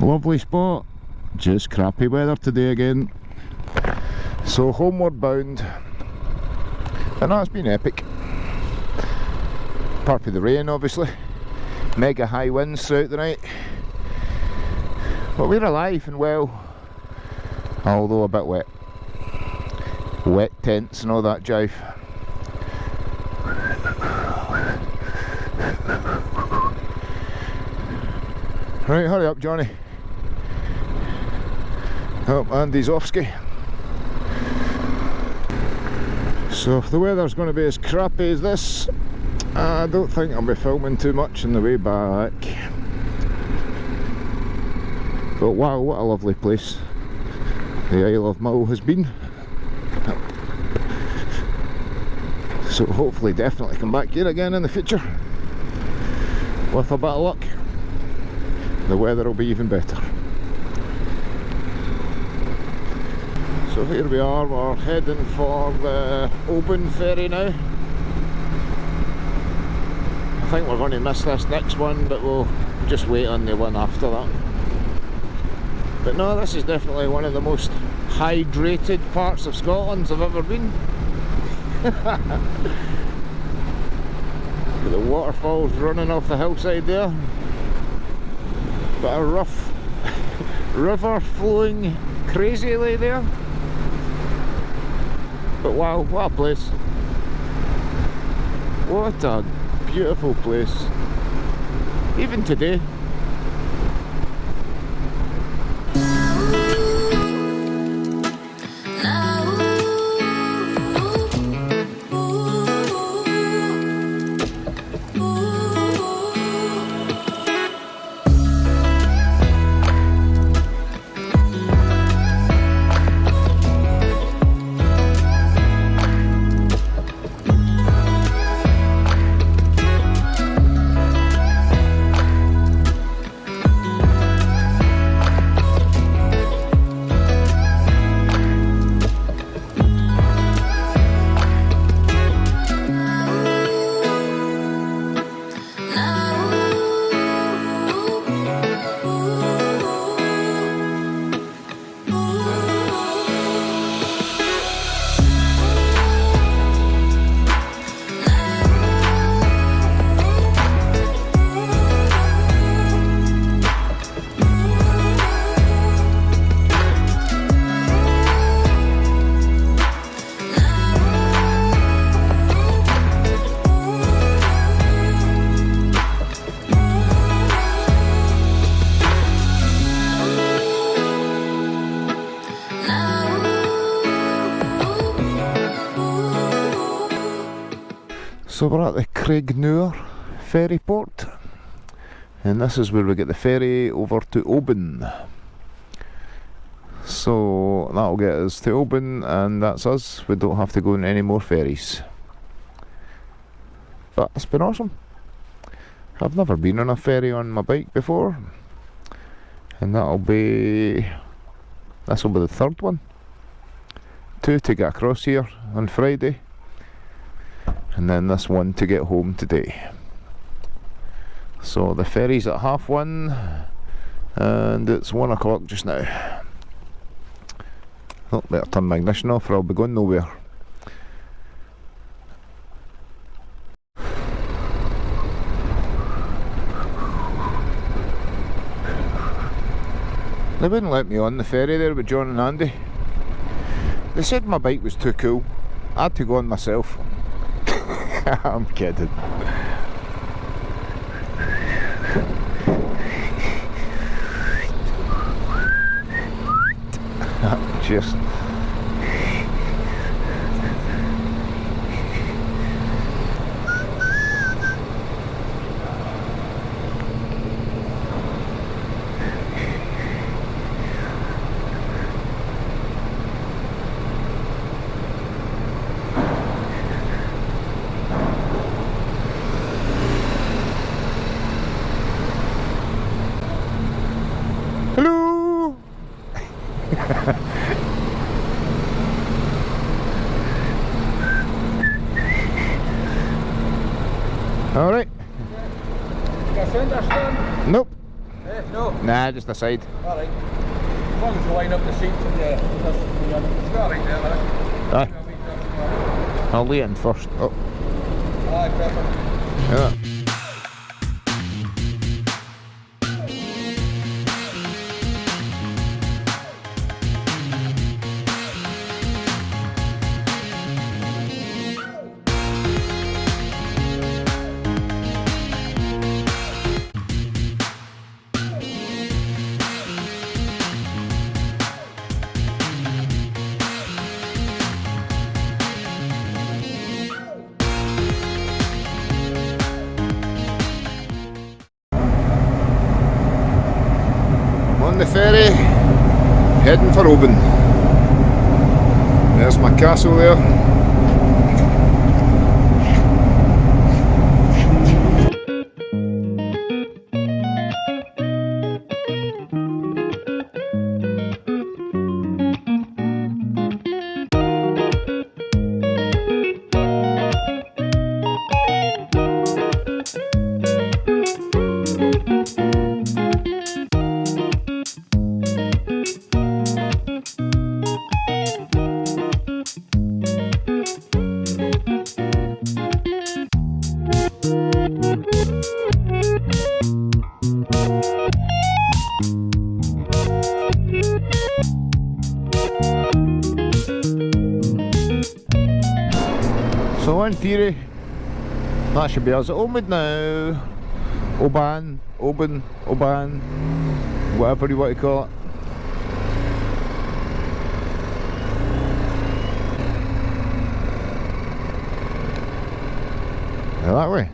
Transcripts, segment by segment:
Lovely spot, just crappy weather today again. So homeward bound, and that's been epic. Apart from the rain obviously, mega high winds throughout the night. But we're alive and well, although a bit wet. Wet tents and all that jive. Right, hurry up Johnny. Oh, Andy's off ski. So if the weather's going to be as crappy as this, I don't think I'll be filming too much on the way back. But wow, what a lovely place the Isle of Mull has been. So hopefully definitely come back here again in the future. With a bit of luck, the weather will be even better. So here we are, we're heading for the Oban ferry now. I think we're going to miss this next one, but we'll just wait on the one after that. But no, this is definitely one of the most hydrated parts of Scotland I've ever been. With the waterfalls running off the hillside there. But a rough river flowing crazily there. But wow, what a place. What a beautiful place. Even today. So we're at the Craignure ferry port, and this is where we get the ferry over to Oban. So that'll get us to Oban, and that's us. We don't have to go on any more ferries. But it's been awesome. I've never been on a ferry on my bike before, and this will be the third one. 2 to get across here on Friday, and then this one to get home today. So the ferry's at 1:30, and it's 1 o'clock just now. Oh, better turn my ignition off or I'll be going nowhere. They wouldn't let me on the ferry there with John and Andy. They said my bike was too cool. I had to go on myself. I'm kidding. Cheers. Hello. All right. Nope. No. Nah, just the side. Alright. As long as you line up the seats and it's alright there, Aye. I'll lay it in first. Oh. Aye, perfect. Yeah. On the ferry, heading for Oban. There's my castle there. So in theory, that should be us at Homeward now. Oban, Oban, Oban, whatever you want to call it. Now that way.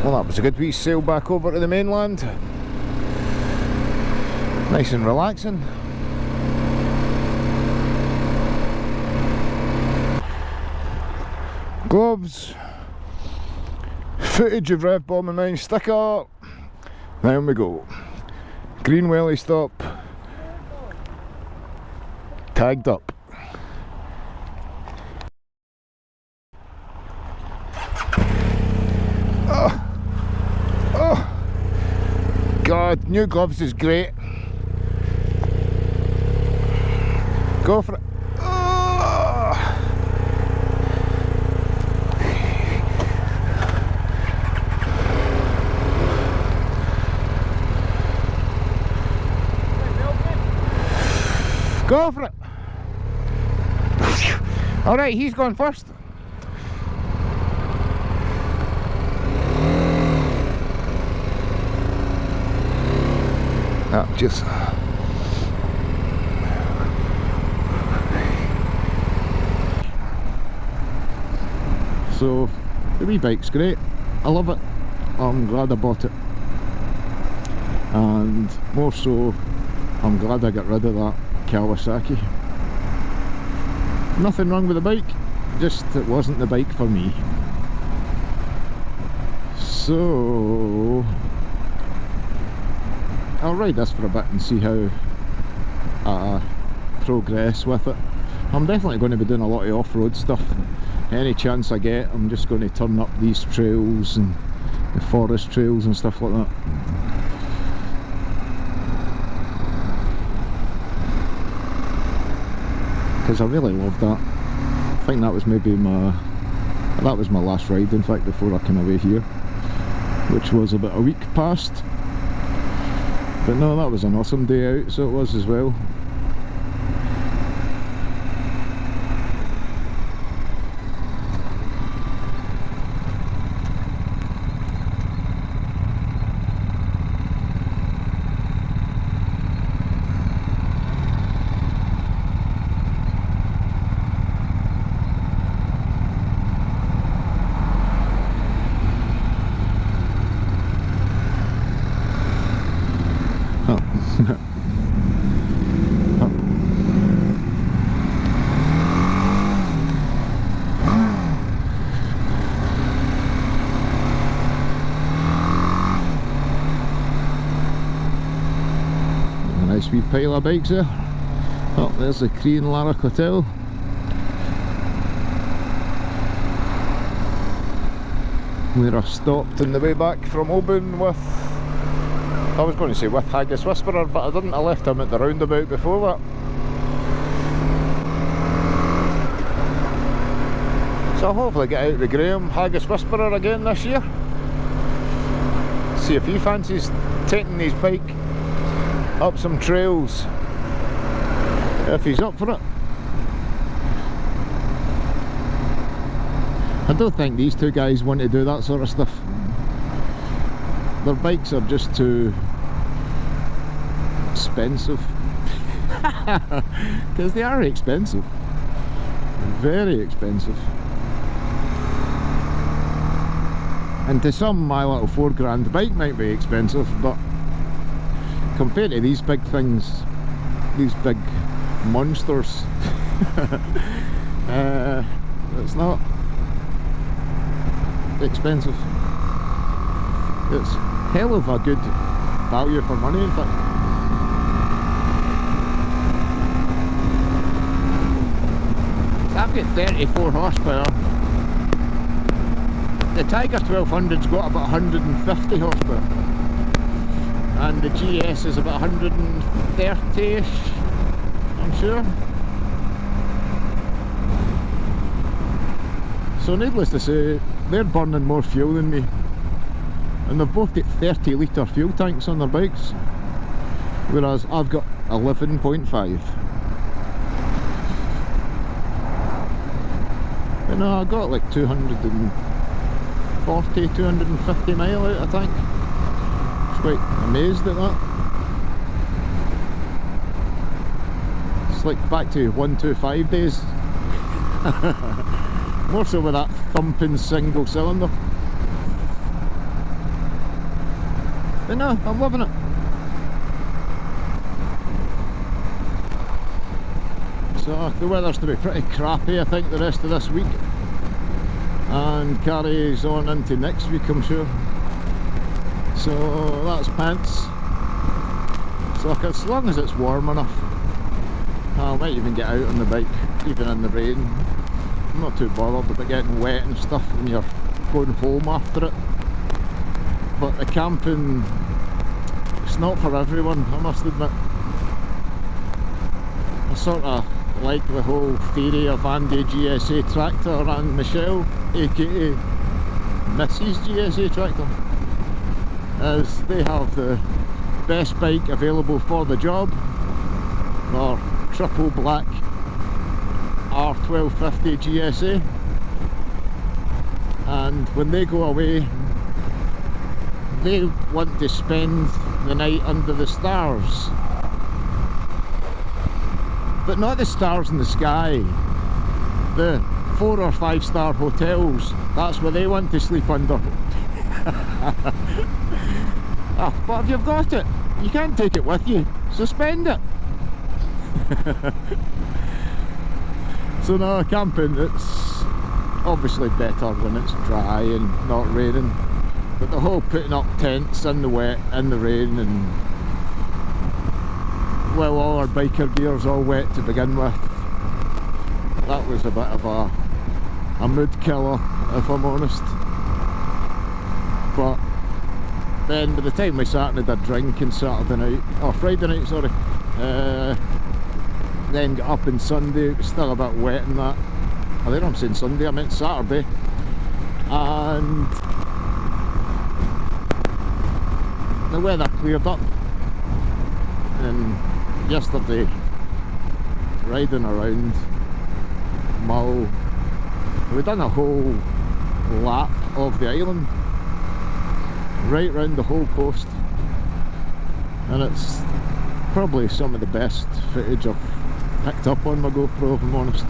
Well, that was a good wee sail back over to the mainland. Nice and relaxing. Gloves. Footage of Rev Bomb and Mine sticker. Down we go. Green welly stop. Tagged up. God, new gloves is great. Go for it. Go for it. Alright, he's going first. Just so the wee bike's great. I love it. I'm glad I bought it, and more so I'm glad I got rid of that Kawasaki. Nothing wrong with the bike, just it wasn't the bike for me. So I'll ride this for a bit and see how I progress with it. I'm definitely going to be doing a lot of off-road stuff. Any chance I get, I'm just going to turn up these trails and the forest trails and stuff like that. Because I really loved that. I think that was maybe my last ride, in fact, before I came away here, which was about a week past. But no, that was an awesome day out, so it was as well. Nice wee pile of bikes there. Oh, there's the Cree and Larrick Hotel. Where I stopped on the way back from Oban with, I was going to say with Haggis Whisperer, but I didn't. I left him at the roundabout before that. So I'll hopefully get out with Graham, Haggis Whisperer, again this year. See if he fancies taking his bike up some trails, if he's up for it. I don't think these two guys want to do that sort of stuff. Their bikes are just too expensive. Because they are expensive. Very expensive. And to some, my little £4 bike might be expensive, but compared to these big things, these big monsters, it's not expensive. It's hell of a good value for money, in fact. So I've got 34 horsepower. The Tiger 1200's got about 150 horsepower, and the GS is about 130-ish, I'm sure. So needless to say, they're burning more fuel than me, and they've both got 30 litre fuel tanks on their bikes, whereas I've got 11.5. You know, I got like 240, 250 mile out of tank. I was quite amazed at that. It's like back to 125 days. More so with that thumping single cylinder. But no, I'm loving it. So the weather's to be pretty crappy, I think, the rest of this week, and carries on into next week, I'm sure. So that's pants. So as long as it's warm enough, I might even get out on the bike, even in the rain. I'm not too bothered about getting wet and stuff when you're going home after it. But the camping, it's not for everyone, I must admit. I sort of like the whole theory of Andy GSA Tractor and Michelle, aka Mrs GSA Tractor, as they have the best bike available for the job, or triple black R1250 GSA, and when they go away they want to spend the night under the stars, but not the stars in the sky, the 4 or 5 star hotels. That's where they want to sleep under. But if you've got it, you can't take it with you, so spend it. So no, camping, it's obviously better when it's dry and not raining, but the whole putting up tents in the wet, in the rain, and well, all our biker gear's all wet to begin with, that was a bit of a mood killer, if I'm honest. But then by the time we sat and had a drink on Saturday night, or Friday night, sorry, then got up on Sunday, it was still a bit wet and that. I think I'm saying Sunday, I meant Saturday. And the weather cleared up, and yesterday, riding around Mull, we done a whole lap of the island, right round the whole coast, and it's probably some of the best footage I've picked up on my GoPro, if I'm honest.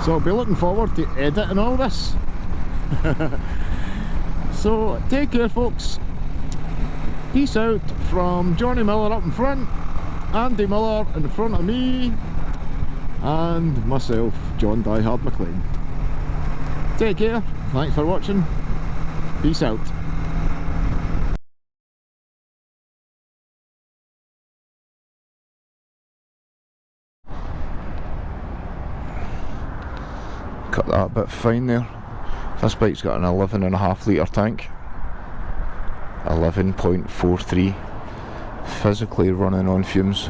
So I'll be looking forward to editing all this. So take care, folks. Peace out from Johnny Miller up in front, Andy Miller in front of me, and myself, John Die Hard McLean. Take care, thanks for watching, peace out. Cut that a bit fine there. This bike's got an 11.5 litre tank, 11.43, physically running on fumes.